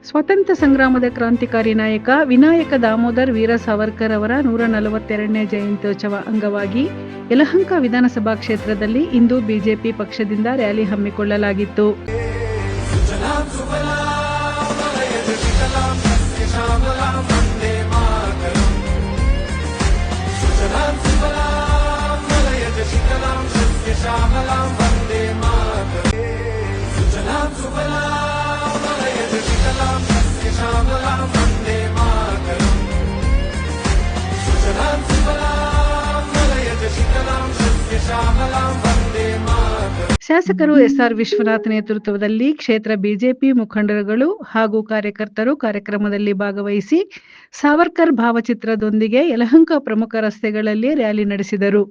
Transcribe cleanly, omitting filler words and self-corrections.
ಸ್ವಾತಂತ್ರ್ಯ ಸಂಗ್ರಾಮದ ಕ್ರಾಂತಿಕಾರಿ ನಾಯಕ ವಿನಾಯಕ ದಾಮೋದರ್ ವೀರ ಸಾವರ್ಕರ್ ಅವರ 142ನೇ ಜಯಂತ್ಯೋತ್ಸವ ಅಂಗವಾಗಿ ಯಲಹಂಕ ವಿಧಾನಸಭಾ ಕ್ಷೇತ್ರದಲ್ಲಿ ಇಂದು ಬಿಜೆಪಿ ಪಕ್ಷದಿಂದ ರ್ಯಾಲಿ ಹಮ್ಮಿಕೊಳ್ಳಲಾಗಿತ್ತು. ಶಾಸಕರು ಎಸ್ಆರ್ ವಿಶ್ವನಾಥ್ ನೇತೃತ್ವದಲ್ಲಿ ಕ್ಷೇತ್ರ ಬಿಜೆಪಿ ಮುಖಂಡರುಗಳು ಹಾಗೂ ಕಾರ್ಯಕರ್ತರು ಕಾರ್ಯಕ್ರಮದಲ್ಲಿ ಭಾಗವಹಿಸಿ ಸಾವರ್ಕರ್ ಭಾವಚಿತ್ರದೊಂದಿಗೆ ಯಲಹಂಕ ಪ್ರಮುಖ ರಸ್ತೆಗಳಲ್ಲಿ ರ್ಯಾಲಿ ನಡೆಸಿದರು.